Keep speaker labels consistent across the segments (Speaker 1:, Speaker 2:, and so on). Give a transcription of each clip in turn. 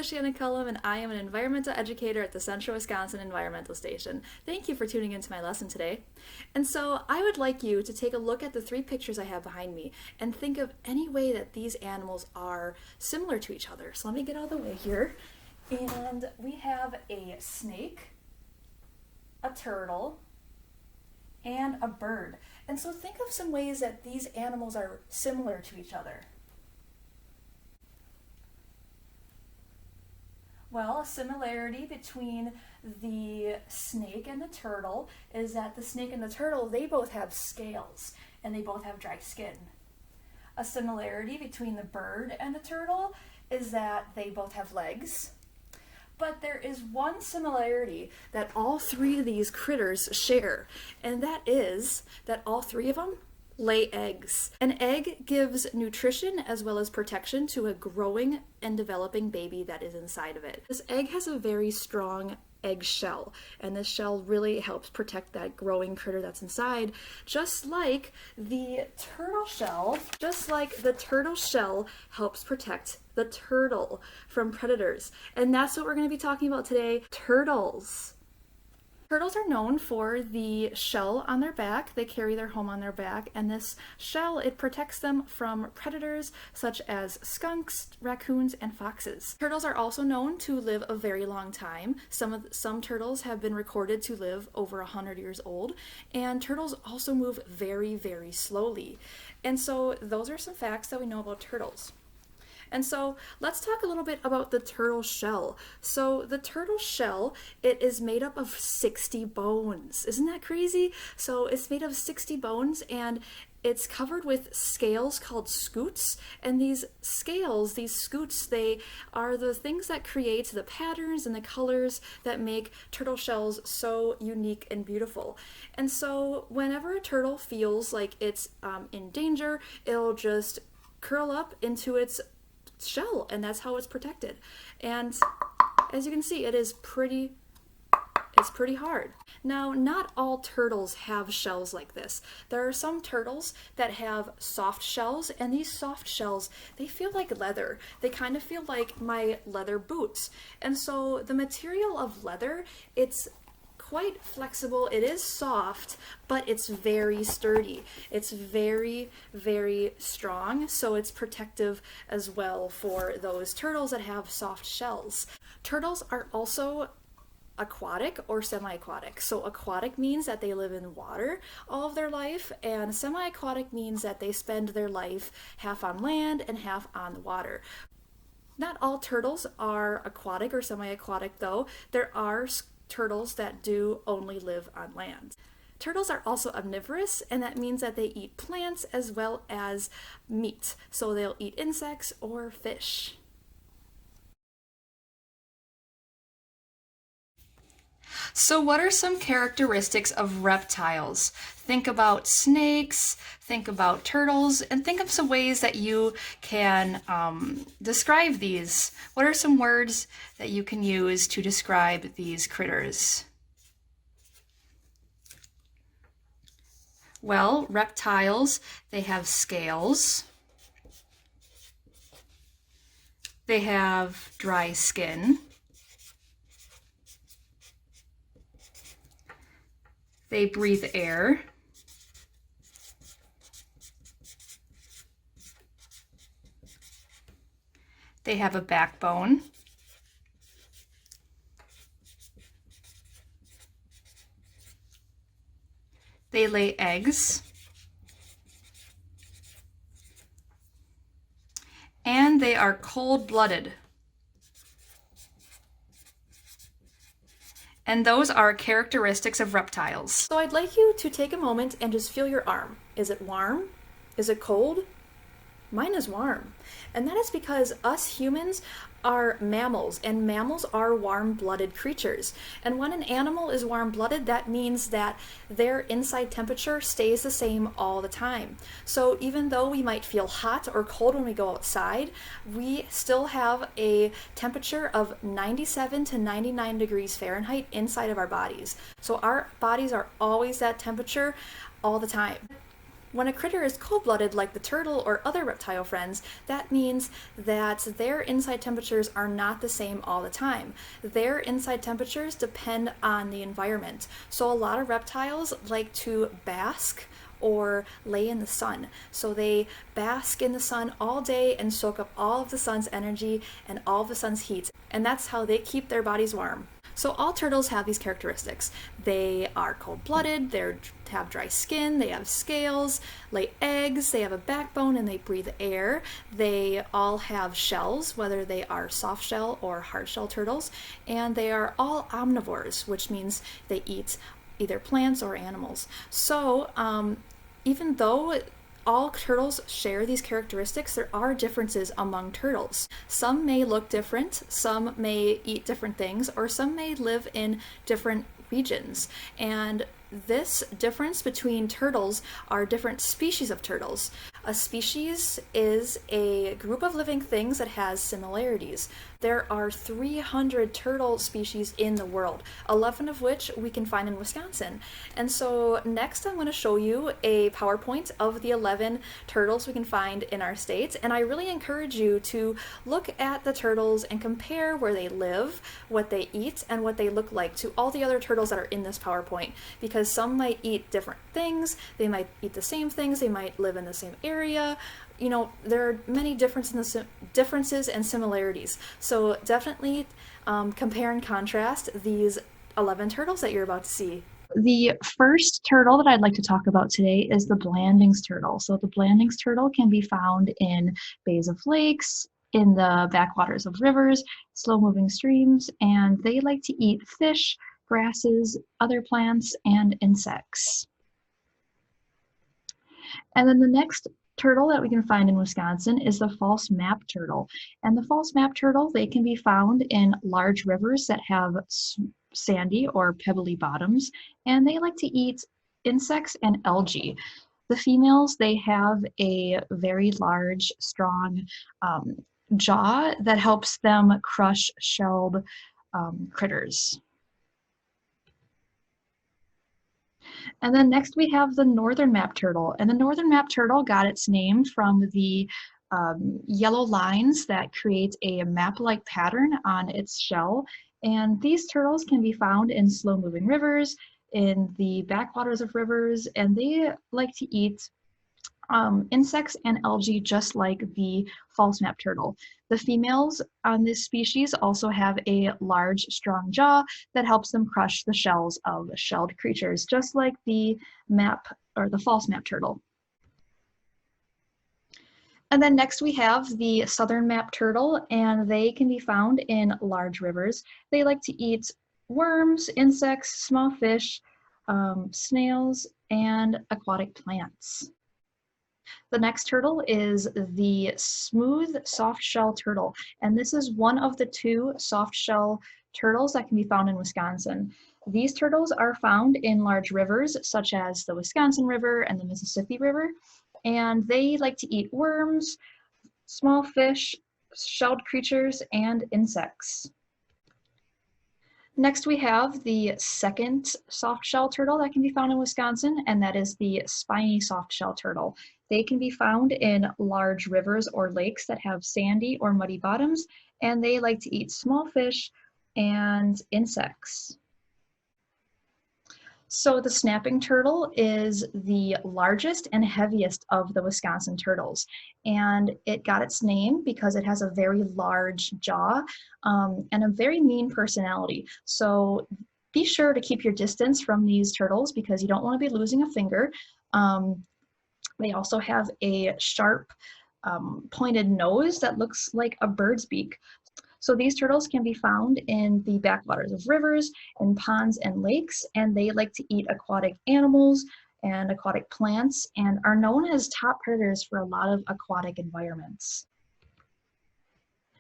Speaker 1: is Shannon and I am an environmental educator at the Central Wisconsin Environmental Station. Thank you for tuning into my lesson today. And so I would like you to take a look at the three pictures I have behind me and think of any way that these animals are similar to each other. So let me get out of the way here. And we have a snake, a turtle, and a bird. And so think of some ways that these animals are similar to each other. Well, a similarity between the snake and the turtle is that the snake and the turtle, they both have scales and they both have dry skin. A similarity between the bird and the turtle is that they both have legs. But there is one similarity that all three of these critters share, and that is that all three of them lay eggs. An egg gives nutrition as well as protection to a growing and developing baby that is inside of it. This egg has a very strong egg shell, and this shell really helps protect that growing critter that's inside, just like the turtle shell helps protect the turtle from predators. And that's what we're going to be talking about today, turtles. Turtles are known for the shell on their back. They carry their home on their back, and this shell, it protects them from predators such as skunks, raccoons, and foxes. Turtles are also known to live a very long time. Some turtles have been recorded to live over 100 years old, and turtles also move very, very slowly. And so those are some facts that we know about turtles. And so let's talk a little bit about the turtle shell. So the turtle shell, it is made up of 60 bones. Isn't that crazy? So it's made of 60 bones, and it's covered with scales called scutes. And these scales, these scutes, they are the things that create the patterns and the colors that make turtle shells so unique and beautiful. And so whenever a turtle feels like it's in danger, it'll just curl up into its shell, and that's how it's protected. And as you can see, it's pretty hard. Now, not all turtles have shells like this. There are some turtles that have soft shells, and these soft shells, they feel like leather. They kind of feel like my leather boots. And so the material of leather, it's quite flexible. It is soft, but it's very sturdy. It's very, very strong, so it's protective as well for those turtles that have soft shells. Turtles are also aquatic or semi-aquatic. So aquatic means that they live in water all of their life, and semi-aquatic means that they spend their life half on land and half on the water. Not all turtles are aquatic or semi-aquatic though. There are turtles that do only live on land. Turtles are also omnivorous, and that means that they eat plants as well as meat. So they'll eat insects or fish. So what are some characteristics of reptiles? Think about snakes, think about turtles, and think of some ways that you can describe these. What are some words that you can use to describe these critters? Well, reptiles, they have scales. They have dry skin. They breathe air. They have a backbone. They lay eggs. And they are cold-blooded. And those are characteristics of reptiles. So I'd like you to take a moment and just feel your arm. Is it warm? Is it cold? Mine is warm. And that is because us humans are mammals, and mammals are warm-blooded creatures. And when an animal is warm-blooded, that means that their inside temperature stays the same all the time. So even though we might feel hot or cold when we go outside, we still have a temperature of 97 to 99 degrees Fahrenheit inside of our bodies. So our bodies are always that temperature all the time. When a critter is cold-blooded like the turtle or other reptile friends, that means that their inside temperatures are not the same all the time. Their inside temperatures depend on the environment. So a lot of reptiles like to bask or lay in the sun. So they bask in the sun all day and soak up all of the sun's energy and all of the sun's heat. And that's how they keep their bodies warm. So all turtles have these characteristics. They are cold-blooded, they have dry skin, they have scales, lay eggs, they have a backbone, and they breathe air. They all have shells, whether they are soft shell or hard shell turtles, and they are all omnivores, which means they eat either plants or animals. So even though all turtles share these characteristics, there are differences among turtles. Some may look different, some may eat different things, or some may live in different regions. And this difference between turtles are different species of turtles. A species is a group of living things that has similarities. There are 300 turtle species in the world, 11 of which we can find in Wisconsin. And so next I'm going to show you a PowerPoint of the 11 turtles we can find in our state. And I really encourage you to look at the turtles and compare where they live, what they eat, and what they look like to all the other turtles that are in this PowerPoint. Because some might eat different things, they might eat the same things, they might live in the same area. You know, there are many differences and similarities. So definitely compare and contrast these 11 turtles that you're about to see.
Speaker 2: The first turtle that I'd like to talk about today is the Blandings turtle. So the Blandings turtle can be found in bays of lakes, in the backwaters of rivers, slow-moving streams, and they like to eat fish, grasses, other plants, and insects. And then the next turtle that we can find in Wisconsin is the false map turtle. And the false map turtle, they can be found in large rivers that have sandy or pebbly bottoms, and they like to eat insects and algae. The females, they have a very large, strong jaw that helps them crush shelled critters. And then next we have the northern map turtle. And the northern map turtle got its name from the yellow lines that create a map-like pattern on its shell. And these turtles can be found in slow-moving rivers, in the backwaters of rivers, and they like to eat insects and algae just like the false map turtle. The females on this species also have a large, strong jaw that helps them crush the shells of shelled creatures, just like the map or the false map turtle. And then next we have the southern map turtle, and they can be found in large rivers. They like to eat worms, insects, small fish, snails, and aquatic plants. The next turtle is the smooth soft shell turtle, and this is one of the two soft shell turtles that can be found in Wisconsin. These turtles are found in large rivers such as the Wisconsin River and the Mississippi River, and they like to eat worms, small fish, shelled creatures, and insects. Next we have the second soft shell turtle that can be found in Wisconsin, and that is the spiny soft shell turtle. They can be found in large rivers or lakes that have sandy or muddy bottoms, and they like to eat small fish and insects. So the snapping turtle is the largest and heaviest of the Wisconsin turtles, and it got its name because it has a very large jaw and a very mean personality. So be sure to keep your distance from these turtles because you don't want to be losing a finger. They also have a sharp pointed nose that looks like a bird's beak. So these turtles can be found in the backwaters of rivers and ponds and lakes, and they like to eat aquatic animals and aquatic plants and are known as top predators for a lot of aquatic environments.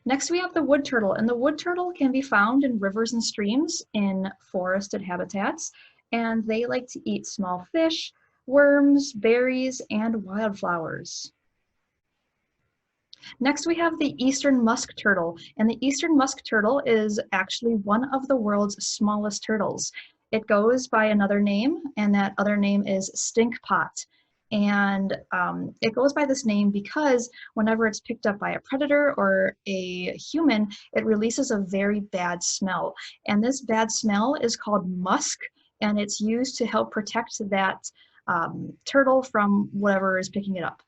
Speaker 2: Next we have the wood turtle, and the wood turtle can be found in rivers and streams in forested habitats, and they like to eat small fish, worms, berries, and wildflowers. Next we have the eastern musk turtle, and the eastern musk turtle is actually one of the world's smallest turtles. It goes by another name, and that other name is stink pot. And it goes by this name because whenever it's picked up by a predator or a human, it releases a very bad smell. And this bad smell is called musk, and it's used to help protect that turtle from whatever is picking it up.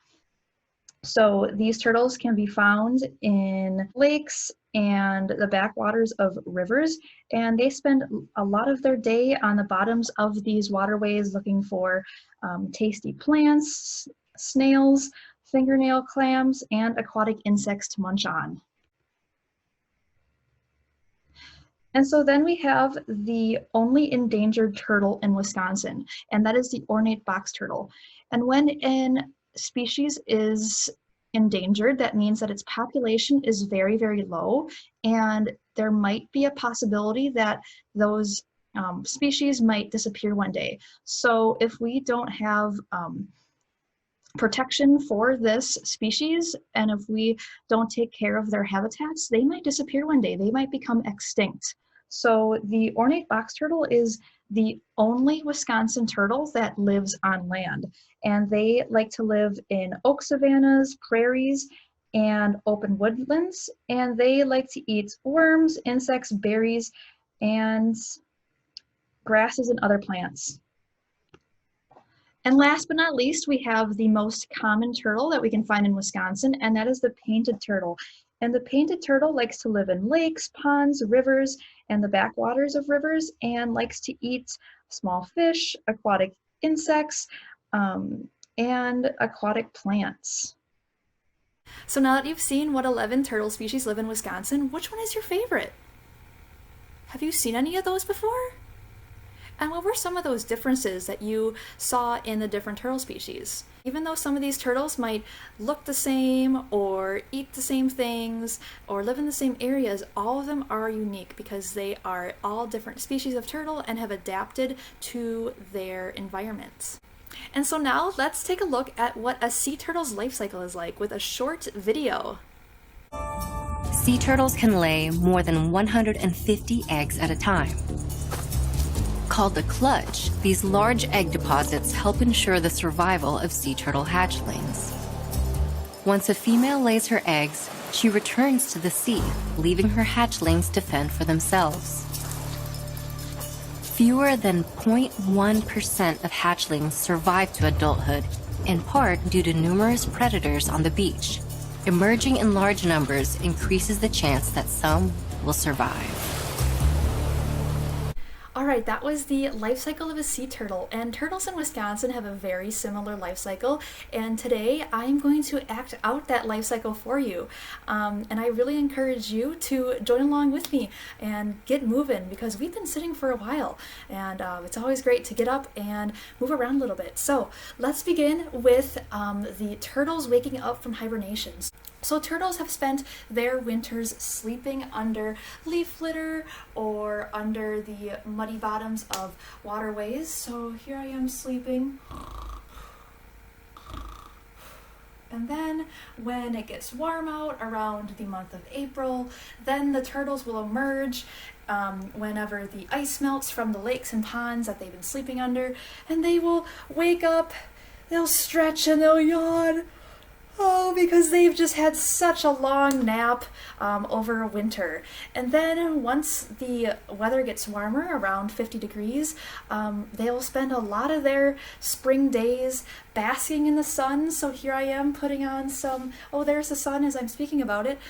Speaker 2: So these turtles can be found in lakes and the backwaters of rivers, and they spend a lot of their day on the bottoms of these waterways looking for tasty plants, snails, fingernail clams, and aquatic insects to munch on. And so then we have the only endangered turtle in Wisconsin, and that is the ornate box turtle. And when an species is endangered, that means that its population is very, very low, and there might be a possibility that those species might disappear one day. So if we don't have protection for this species, and if we don't take care of their habitats, they might disappear one day. They might become extinct. So the ornate box turtle is the only Wisconsin turtle that lives on land, and they like to live in oak savannas, prairies, and open woodlands, and they like to eat worms, insects, berries, and grasses and other plants. And last but not least, we have the most common turtle that we can find in Wisconsin, and that is the painted turtle. And the painted turtle likes to live in lakes, ponds, rivers, and the backwaters of rivers, and likes to eat small fish, aquatic insects, and aquatic plants.
Speaker 1: So now that you've seen what 11 turtle species live in Wisconsin, which one is your favorite? Have you seen any of those before? And what were some of those differences that you saw in the different turtle species? Even though some of these turtles might look the same or eat the same things or live in the same areas, all of them are unique because they are all different species of turtle and have adapted to their environments. And so now let's take a look at what a sea turtle's life cycle is like with a short video.
Speaker 3: Sea turtles can lay more than 150 eggs at a time. Called a clutch, these large egg deposits help ensure the survival of sea turtle hatchlings. Once a female lays her eggs, she returns to the sea, leaving her hatchlings to fend for themselves. Fewer than 0.1% of hatchlings survive to adulthood, in part due to numerous predators on the beach. Emerging in large numbers increases the chance that some will survive.
Speaker 1: Alright, that was the life cycle of a sea turtle, and turtles in Wisconsin have a very similar life cycle, and today I'm going to act out that life cycle for you. And I really encourage you to join along with me and get moving because we've been sitting for a while, and it's always great to get up and move around a little bit. So let's begin with the turtles waking up from hibernation. So turtles have spent their winters sleeping under leaf litter or under the muddy bottoms of waterways. So here I am sleeping. And then when it gets warm out around the month of April, then the turtles will emerge whenever the ice melts from the lakes and ponds that they've been sleeping under, and they will wake up, they'll stretch and they'll yawn. Oh, because they've just had such a long nap over winter. And then once the weather gets warmer, around 50 degrees, they'll spend a lot of their spring days basking in the sun. So here I am putting on some, oh, there's the sun as I'm speaking about it.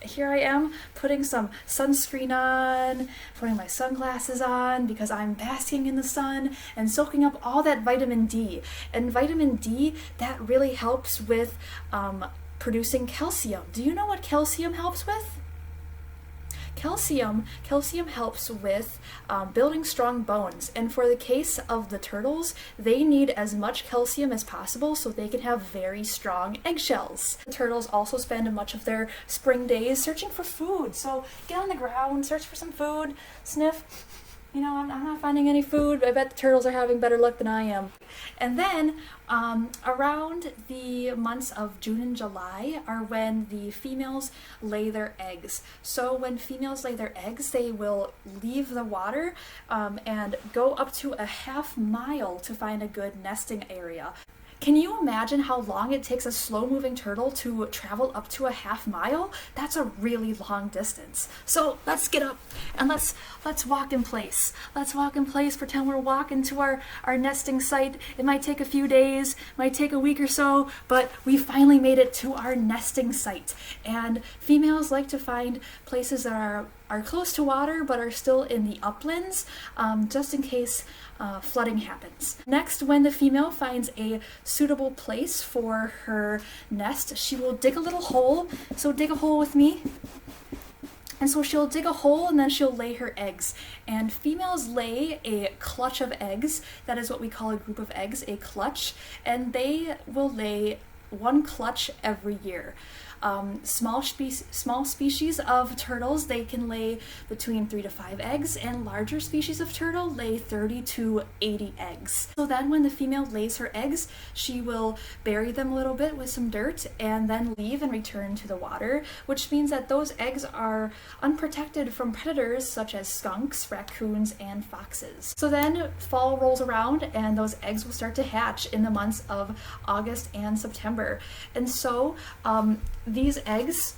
Speaker 1: Here I am putting some sunscreen on, putting my sunglasses on because I'm basking in the sun and soaking up all that vitamin D. And vitamin D, that really helps with producing calcium. Do you know what calcium helps with? Calcium helps with building strong bones, and for the case of the turtles, they need as much calcium as possible so they can have very strong eggshells. The turtles also spend much of their spring days searching for food, so get on the ground, search for some food, sniff. You know, I'm not finding any food. I bet the turtles are having better luck than I am. And then around the months of June and July are when the females lay their eggs. So when females lay their eggs, they will leave the water and go up to a half mile to find a good nesting area. Can you imagine how long it takes a slow-moving turtle to travel up to a half mile? That's a really long distance. So let's get up and let's walk in place. Let's walk in place, pretend we're walking to our nesting site. It might take a few days, might take a week or so, but we finally made it to our nesting site. And females like to find places that are close to water but are still in the uplands, just in case flooding happens. Next, when the female finds a suitable place for her nest, she will dig a little hole. So dig a hole with me. And so she'll dig a hole and then she'll lay her eggs. And females lay a clutch of eggs. That is what we call a group of eggs, a clutch. And they will lay one clutch every year. Small species of turtles, they can lay between 3 to 5 eggs, and larger species of turtle lay 30 to 80 eggs. So then when the female lays her eggs, she will bury them a little bit with some dirt and then leave and return to the water, which means that those eggs are unprotected from predators such as skunks, raccoons, and foxes. So then fall rolls around and those eggs will start to hatch in the months of August and September. And so these eggs,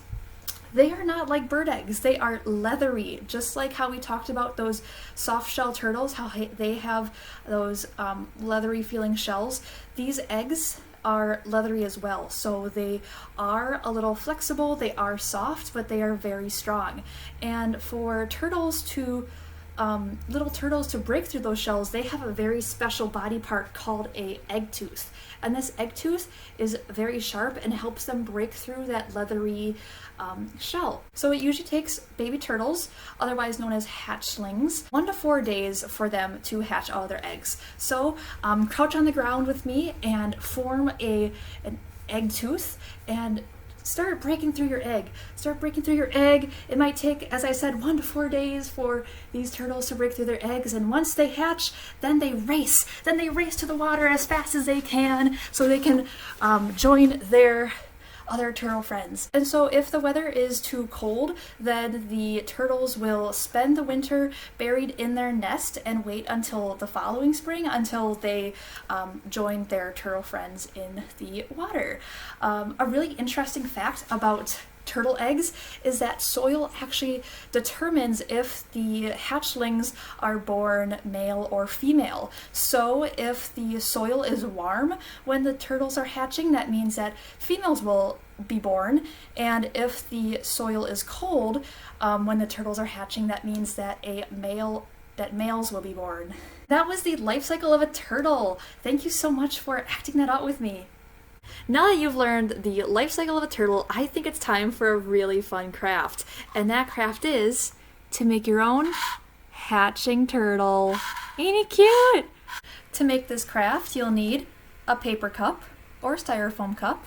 Speaker 1: they are not like bird eggs. They are leathery, just like how we talked about those soft shell turtles, how they have those leathery feeling shells. These eggs are leathery as well. So they are a little flexible, they are soft, but they are very strong. And for turtles to little turtles to break through those shells, they have a very special body part called a egg tooth. And this egg tooth is very sharp and helps them break through that leathery shell. So it usually takes baby turtles, otherwise known as hatchlings, 1 to 4 days for them to hatch all their eggs. So crouch on the ground with me and form an egg tooth and start breaking through your egg. Start breaking through your egg. It might take, as I said, 1 to 4 days for these turtles to break through their eggs. And once they hatch, then they race. Then they race to the water as fast as they can so they can join their other turtle friends. And so if the weather is too cold, then the turtles will spend the winter buried in their nest and wait until the following spring until they join their turtle friends in the water. A really interesting fact about turtle eggs is that soil actually determines if the hatchlings are born male or female. So if the soil is warm when the turtles are hatching, that means that females will be born, and if the soil is cold when the turtles are hatching, that means that males will be born. That was the life cycle of a turtle. Thank you so much for acting that out with me. Now that you've learned the life cycle of a turtle, I think it's time for a really fun craft. And that craft is to make your own hatching turtle. Ain't it cute? To make this craft, you'll need a paper cup or styrofoam cup,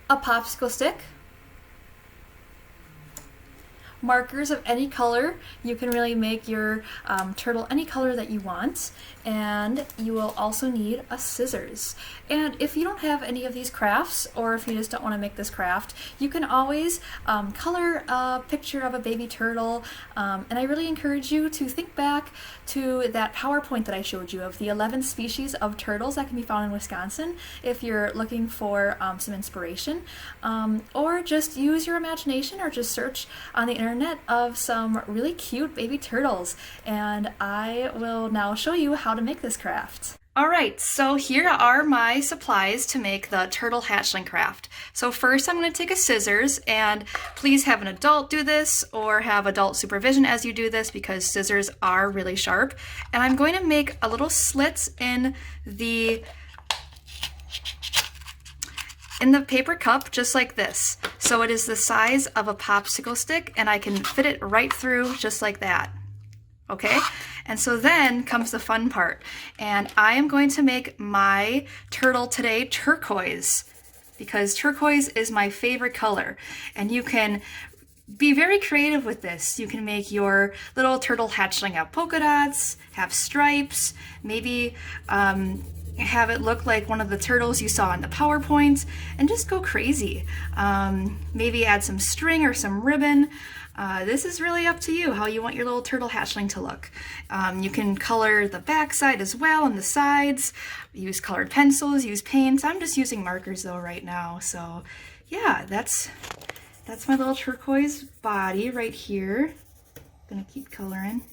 Speaker 1: a popsicle stick, markers of any color. You can really make your turtle any color that you want, and you will also need a scissors. And if you don't have any of these crafts, or if you just don't want to make this craft, you can always color a picture of a baby turtle, and I really encourage you to think back to that PowerPoint that I showed you of the 11 species of turtles that can be found in Wisconsin if you're looking for some inspiration, or just use your imagination or just search on the internet of some really cute baby turtles, and I will now show you how to make this craft. Alright, so here are my supplies to make the turtle hatchling craft. So first I'm going to take a scissors, and please have an adult do this or have adult supervision as you do this because scissors are really sharp. And I'm going to make a little slit in the paper cup just like this. So it is the size of a popsicle stick and I can fit it right through just like that. Okay? And so then comes the fun part. And I am going to make my turtle today turquoise because turquoise is my favorite color. And you can be very creative with this. You can make your little turtle hatchling have polka dots, have stripes, maybe have it look like one of the turtles you saw in the PowerPoint, and just go crazy. Maybe add some string or some ribbon. This is really up to you how you want your little turtle hatchling to look. You can color the backside as well and the sides, use colored pencils, use paints. I'm just using markers though right now. So yeah, that's my little turquoise body right here. Gonna keep coloring.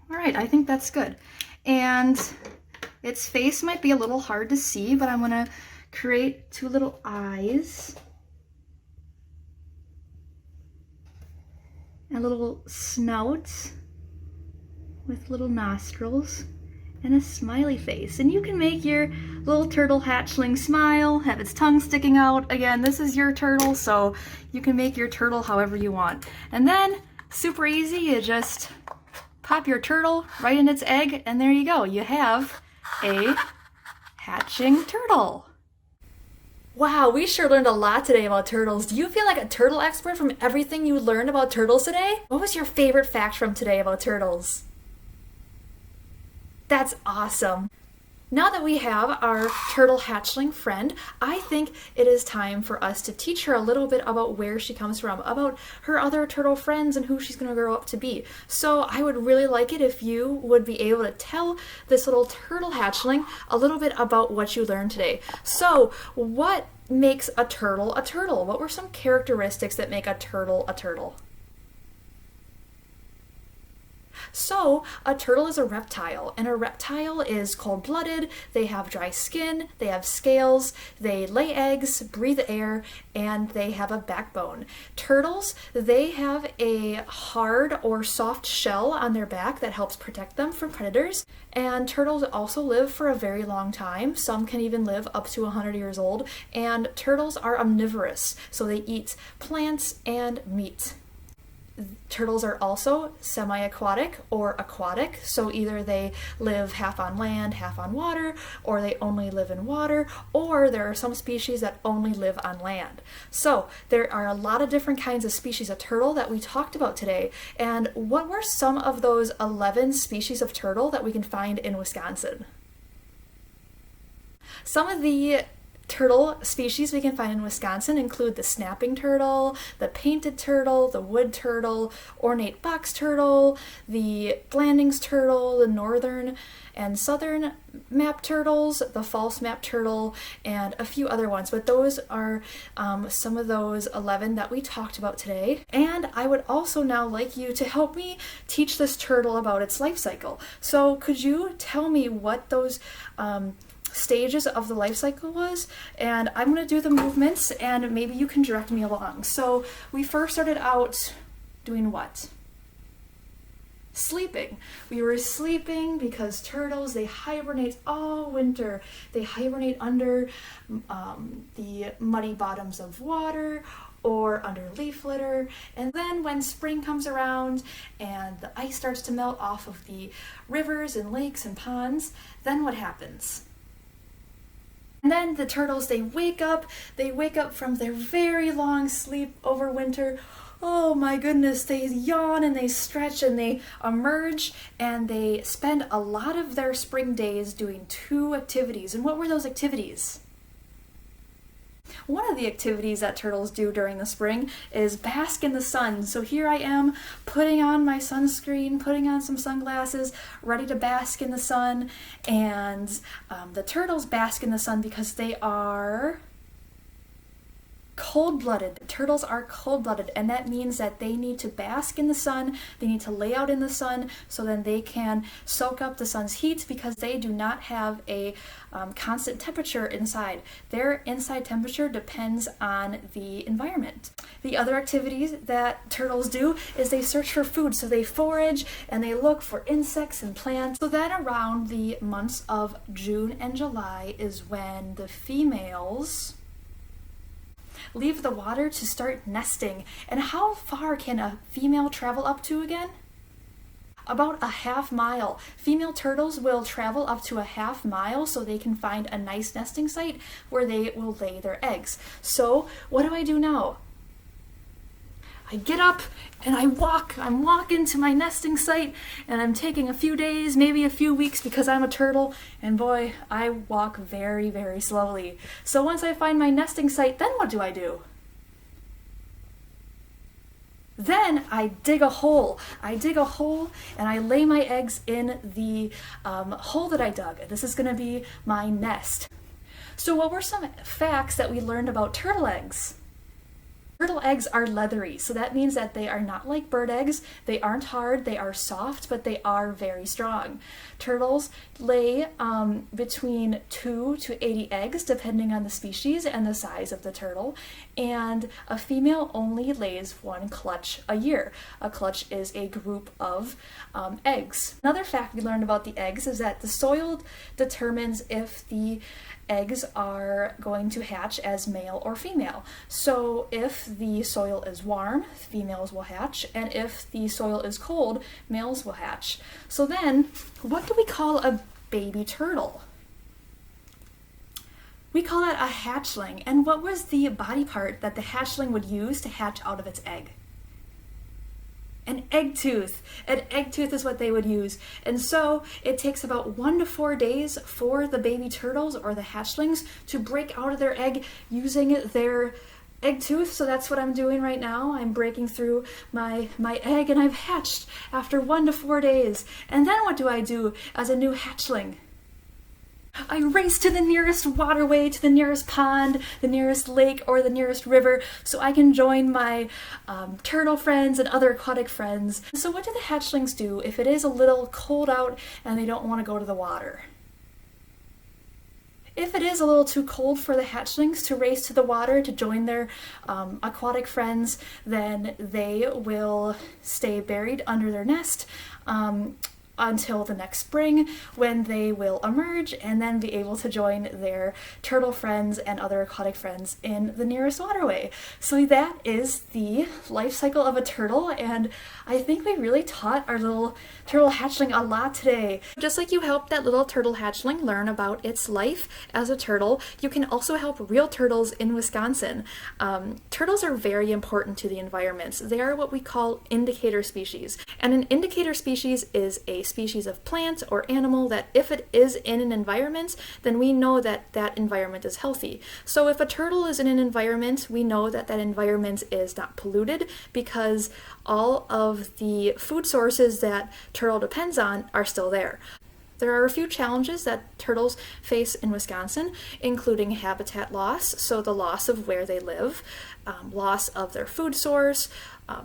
Speaker 1: All right, I think that's good. And its face might be a little hard to see, but I'm gonna create two little eyes. A little snout with little nostrils and a smiley face. And you can make your little turtle hatchling smile, have its tongue sticking out. Again, this is your turtle, so you can make your turtle however you want. And then, super easy, you just pop your turtle right in its egg, and there you go. You have a hatching turtle. Wow, we sure learned a lot today about turtles. Do you feel like a turtle expert from everything you learned about turtles today? What was your favorite fact from today about turtles? That's awesome. Now that we have our turtle hatchling friend, I think it is time for us to teach her a little bit about where she comes from, about her other turtle friends and who she's going to grow up to be. So I would really like it if you would be able to tell this little turtle hatchling a little bit about what you learned today. So what makes a turtle a turtle? What were some characteristics that make a turtle a turtle? So, a turtle is a reptile, and a reptile is cold-blooded, they have dry skin, they have scales, they lay eggs, breathe air, and they have a backbone. Turtles, they have a hard or soft shell on their back that helps protect them from predators, and turtles also live for a very long time. Some can even live up to 100 years old, and turtles are omnivorous, so they eat plants and meat. Turtles are also semi-aquatic or aquatic, so either they live half on land, half on water, or they only live in water, or there are some species that only live on land. So there are a lot of different kinds of species of turtle that we talked about today. And what were some of those 11 species of turtle that we can find in Wisconsin? Some of the turtle species we can find in Wisconsin include the snapping turtle, the painted turtle, the wood turtle, ornate box turtle, the Blandings turtle, the northern and southern map turtles, the false map turtle, and a few other ones. But those are some of those 11 that we talked about today. And I would also now like you to help me teach this turtle about its life cycle. So could you tell me what those stages of the life cycle was? And I'm going to do the movements and maybe you can direct me along. So we first started out doing what? Sleeping. We were sleeping because turtles, they hibernate all winter. They hibernate under the muddy bottoms of water or under leaf litter. And then when spring comes around and the ice starts to melt off of the rivers and lakes and ponds, then what happens? And then the turtles, they wake up from their very long sleep over winter. Oh my goodness, they yawn and they stretch and they emerge and they spend a lot of their spring days doing two activities. And what were those activities? One of the activities that turtles do during the spring is bask in the sun. So here I am putting on my sunscreen, putting on some sunglasses, ready to bask in the sun. And the turtles bask in the sun because they are cold-blooded. Turtles are cold-blooded, and that means that they need to bask in the sun, they need to lay out in the sun so then they can soak up the sun's heat because they do not have a constant temperature inside. Their inside temperature depends on the environment. The other activities that turtles do is they search for food, so they forage and they look for insects and plants. So then around the months of June and July is when the females leave the water to start nesting. And how far can a female travel up to again? About a half mile. Female turtles will travel up to a half mile so they can find a nice nesting site where they will lay their eggs. So what do I do now? I get up and I walk. I'm walking to my nesting site and I'm taking a few days, maybe a few weeks because I'm a turtle, and boy, I walk very, very slowly. So once I find my nesting site, then what do? Then I dig a hole. I dig a hole and I lay my eggs in the hole that I dug. This is going to be my nest. So what were some facts that we learned about turtle eggs? Turtle eggs are leathery, so that means that they are not like bird eggs. They aren't hard, they are soft, but they are very strong. Turtles lay between 2 to 80 eggs, depending on the species and the size of the turtle, and a female only lays 1 clutch a year. A clutch is a group of eggs. Another fact we learned about the eggs is that the soil determines if the eggs are going to hatch as male or female. So if the soil is warm, females will hatch, and if the soil is cold, males will hatch. So then, what do we call a baby turtle? We call that a hatchling. And what was the body part that the hatchling would use to hatch out of its egg? An egg tooth. An egg tooth is what they would use. And so it takes about 1 to 4 days for the baby turtles or the hatchlings to break out of their egg using their egg tooth. So that's what I'm doing right now. I'm breaking through my egg and I've hatched after 1 to 4 days. And then what do I do as a new hatchling? I race to the nearest waterway, to the nearest pond, the nearest lake, or the nearest river so I can join my turtle friends and other aquatic friends. So what do the hatchlings do if it is a little cold out and they don't want to go to the water? If it is a little too cold for the hatchlings to race to the water to join their aquatic friends, then they will stay buried under their nest until the next spring, when they will emerge and then be able to join their turtle friends and other aquatic friends in the nearest waterway. So that is the life cycle of a turtle, and I think we really taught our little turtle hatchling a lot today. Just like you helped that little turtle hatchling learn about its life as a turtle, you can also help real turtles in Wisconsin. Turtles are very important to the environment. They are what we call indicator species, and an indicator species is a species of plant or animal that if it is in an environment, then we know that that environment is healthy. So if a turtle is in an environment, we know that that environment is not polluted because all of the food sources that turtle depends on are still there. There are a few challenges that turtles face in Wisconsin, including habitat loss, so the loss of where they live, loss of their food source,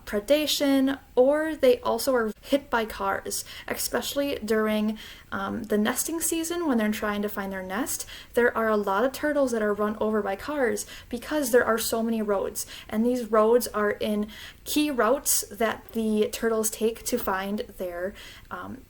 Speaker 1: predation, or they also are hit by cars, especially during the nesting season when they're trying to find their nest. There are a lot of turtles that are run over by cars because there are so many roads, and these roads are in key routes that the turtles take to find their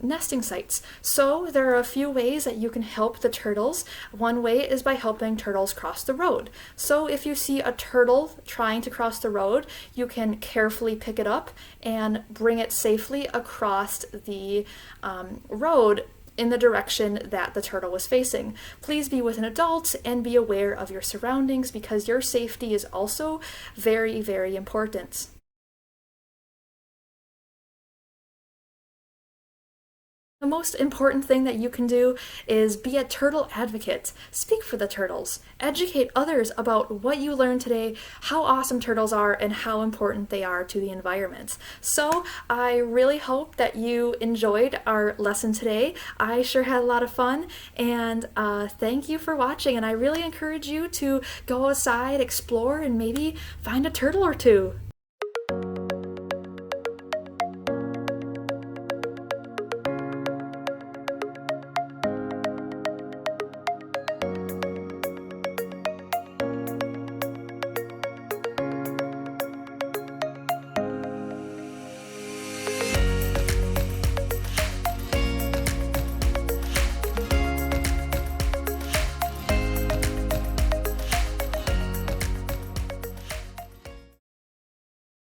Speaker 1: nesting sites. So there are a few ways that you can help the turtles. One way is by helping turtles cross the road. So if you see a turtle trying to cross the road, you can carefully pick it up and bring it safely across the road in the direction that the turtle was facing. Please be with an adult and be aware of your surroundings because your safety is also very, very important. The most important thing that you can do is be a turtle advocate. Speak for the turtles. Educate others about what you learned today, how awesome turtles are, and how important they are to the environment. So I really hope that you enjoyed our lesson today. I sure had a lot of fun, and thank you for watching, and I really encourage you to go outside, explore, and maybe find a turtle or two.